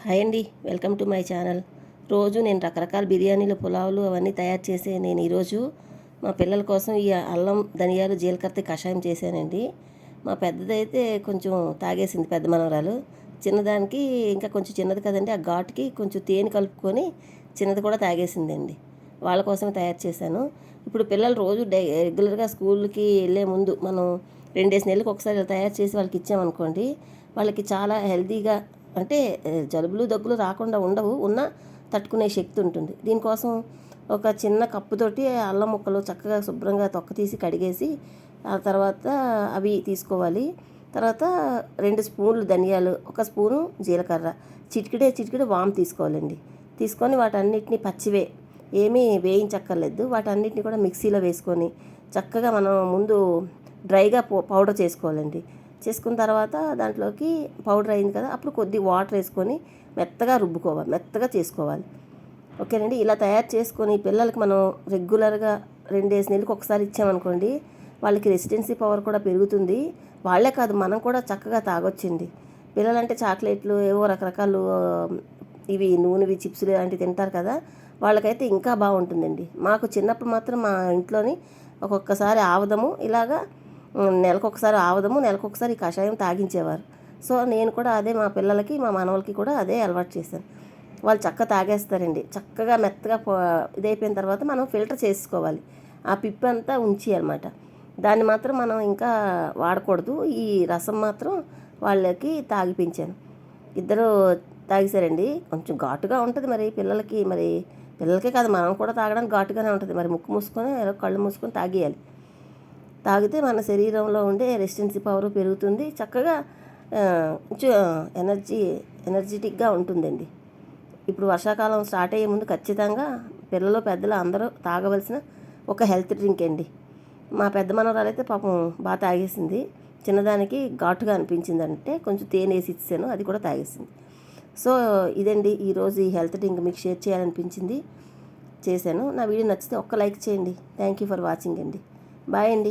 Hi అండి, welcome to my channel. రోజు నేను రకరకాల బిర్యానీలు, పులావులు అవన్నీ తయారు చేసి నేను ఈరోజు మా పిల్లల కోసం ఈ అల్లం, ధనియాలు, జీలకర్ర కషాయం చేశానండి. మా పెద్దదైతే కొంచెం తాగేసింది, పెద్ద మనవరాలు. చిన్నదానికి ఇంకా కొంచెం చిన్నది కదండి, ఆ ఘాటుకి కొంచెం తేనె కలుపుకొని చిన్నది కూడా తాగేసిందండి. వాళ్ళ కోసమే తయారు చేశాను. ఇప్పుడు పిల్లలు రోజు రెగ్యులర్గా స్కూల్కి వెళ్ళే ముందు మనం 2 నెలలకు ఒకసారి ఇలా తయారు చేసి వాళ్ళకి ఇచ్చామనుకోండి, వాళ్ళకి చాలా హెల్తీగా, అంటే జలుబులు దగ్గులు రాకుండా ఉండవు, ఉన్నా తట్టుకునే శక్తి ఉంటుంది. దీనికోసం ఒక చిన్న కప్పుతోటి అల్లం ముక్కలు చక్కగా శుభ్రంగా తొక్క తీసి కడిగేసి ఆ తర్వాత అవి తీసుకోవాలి. తర్వాత 2 స్పూన్లు ధనియాలు, 1 స్పూను జీలకర్ర, చిటికెడే వాము తీసుకోవాలండి. తీసుకొని వాటన్నిటిని పచ్చివే, ఏమీ వేయించక్కర్లేదు, వాటన్నిటిని కూడా మిక్సీలో వేసుకొని చక్కగా మనం ముందు డ్రైగా పౌడర్ చేసుకోవాలండి. చేసుకున్న తర్వాత దాంట్లోకి పౌడర్ అయింది కదా, అప్పుడు కొద్ది వాటర్ వేసుకొని మెత్తగా రుబ్బుకోవాలి, మెత్తగా చేసుకోవాలి. ఓకేనండి. ఇలా తయారు చేసుకొని పిల్లలకి మనం రెగ్యులర్గా 2 నెలలకు ఒకసారి ఇచ్చామనుకోండి, వాళ్ళకి రెసిడెన్సీ పవర్ కూడా పెరుగుతుంది. వాళ్ళే కాదు, మనం కూడా చక్కగా తాగొచ్చండి. పిల్లలంటే చాక్లెట్లు, ఏవో రకరకాలు ఇవి నూనెవి, చిప్స్లు ఇలాంటివి తింటారు కదా, వాళ్ళకైతే ఇంకా బాగుంటుందండి. మాకు చిన్నప్పుడు మాత్రం మా ఇంట్లోని ఒక్కొక్కసారి ఆవదము ఇలాగా నెలకొకసారి ఆవదము, నెలకొకసారి ఈ కషాయం తాగించేవారు. సో నేను కూడా అదే మా పిల్లలకి, మా మనవలకి కూడా అదే అలవాటు చేశాను. వాళ్ళు చక్కగా తాగేస్తారండి. చక్కగా మెత్తగా ఇదైపోయిన తర్వాత మనం ఫిల్టర్ చేసుకోవాలి. ఆ పిప్పి అంతా ఉంచి అనమాట. దాన్ని మాత్రం మనం ఇంకా వాడకూడదు. ఈ రసం మాత్రం వాళ్ళకి తాగిపించాను. ఇద్దరు తాగేశారండి. కొంచెం ఘాటుగా ఉంటుంది మరి పిల్లలకి, మరి పిల్లలకే కాదు మనం కూడా తాగడానికి ఘాటుగానే ఉంటుంది. మరి ముక్కు మూసుకొని కళ్ళు మూసుకొని తాగేయాలి. తాగితే మన శరీరంలో ఉండే రెసిస్టెన్సీ పవర్ పెరుగుతుంది. చక్కగా కొంచెం ఎనర్జెటిక్గా ఉంటుందండి. ఇప్పుడు వర్షాకాలం స్టార్ట్ అయ్యే ముందు ఖచ్చితంగా పిల్లలు, పెద్దలు అందరూ తాగవలసిన ఒక హెల్త్ డ్రింక్ అండి. మా పెద్ద మనవరాలు అయితే పాపం బాగా తాగేసింది. చిన్నదానికి ఘాటుగా అనిపించింది, అంటే కొంచెం తేనె వేసి ఇచ్చాను, అది కూడా తాగేసింది. సో ఇదండి ఈరోజు ఈ హెల్త్ డ్రింక్ మీకు షేర్ చేయాలనిపించింది, చేశాను. నా వీడియో నచ్చితే ఒక్క లైక్ చేయండి. థ్యాంక్ యూ ఫర్ వాచింగ్ అండి. బాయ్ అండి.